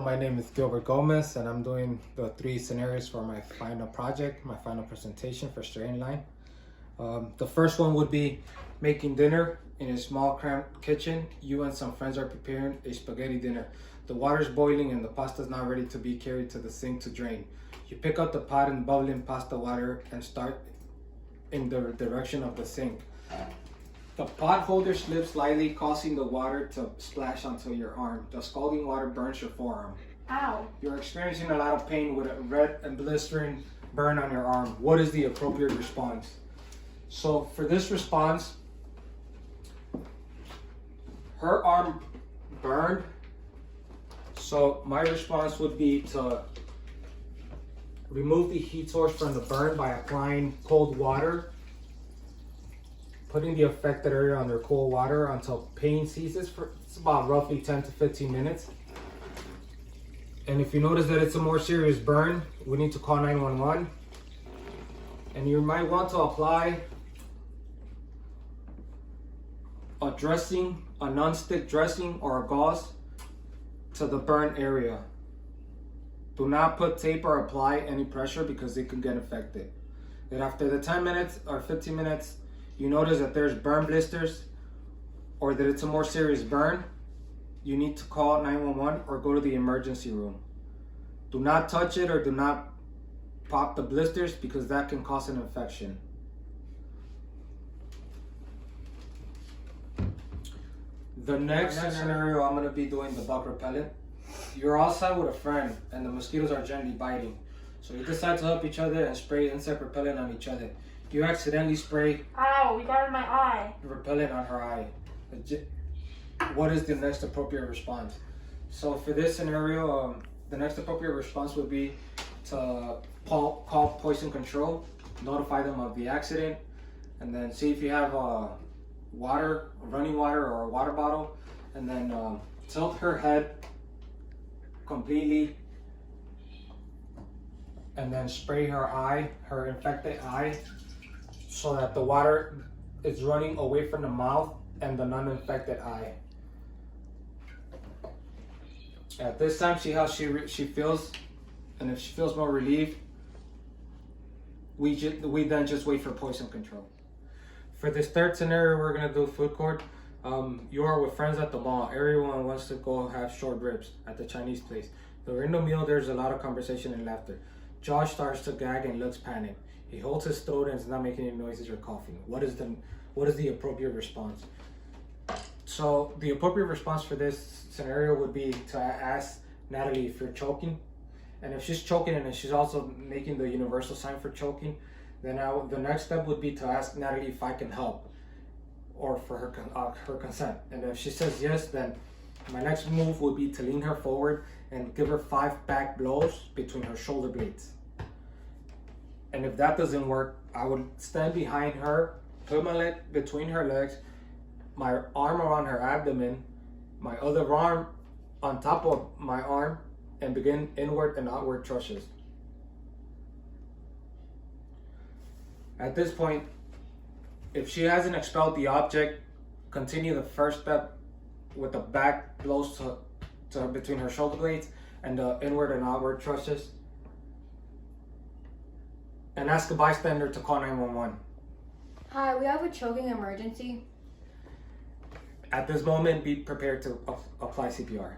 my name is Gilberto Gomez, and I'm doing the 3 scenarios for my final project, my final presentation for Straight in Line. The first one would be making dinner in a small cramped kitchen. You and some friends are preparing a spaghetti dinner. The water's boiling and the pasta's not ready to be carried to the sink to drain. You pick up the pot and bubbling pasta water and start in the direction of the sink. The pot holder slips slightly, causing the water to splash onto your arm. The scalding water burns your forearm. Ow. You're experiencing a lot of pain with a red and blistering burn on your arm. What is the appropriate response? So for this response, her arm burned. So my response would be to remove the heat source from the burn by applying cold water, putting the affected area under cold water until pain ceases for it's about roughly 10 to 15 minutes. And if you notice that it's a more serious burn, we need to call 911. And you might want to apply a dressing, a non-stick dressing or a gauze to the burn area. Do not put tape or apply any pressure because it can get infected. And after the 10 minutes or 15 minutes, you notice that there's burn blisters or that it's a more serious burn, you need to call 911 or go to the emergency room. Do not touch it or do not pop the blisters because that can cause an infection. The next scenario, I'm going to be doing the bug repellent. You're outside with a friend and the mosquitoes are gently biting. So you decide to help each other and spray insect repellent on each other. You accidentally spray Ow, we got it in my eye. repellent on her eye. What is the next appropriate response? So for this scenario, the next appropriate response would be to call poison control, notify them of the accident, and then see if you have water, running water or a water bottle, and then tilt her head completely and then spray her eye, her infected eye, so that the water is running away from the mouth and the non-infected eye. At this time, see how she feels, and if she feels more relieved, we then just wait for poison control. For this third scenario, we're gonna do food court. You are with friends at the mall. Everyone wants to go have short ribs at the Chinese place. During the meal, there's a lot of conversation and laughter. Josh starts to gag and looks panicked. He holds his throat and is not making any noises or coughing. What is the appropriate response? So the appropriate response for this scenario would be to ask Natalie if you're choking. And if she's choking and if she's also making the universal sign for choking, then the next step would be to ask Natalie if I can help or for her consent. And if she says yes, then my next move would be to lean her forward and give her 5 back blows between her shoulder blades. And if that doesn't work, I would stand behind her, put my leg between her legs, my arm around her abdomen, my other arm on top of my arm, and begin inward and outward thrushes. At this point, if she hasn't expelled the object, continue the first step with the back blows to between her shoulder blades and the inward and outward thrushes. And ask a bystander to call 911. Hi, we have a choking emergency. At this moment, be prepared to apply CPR.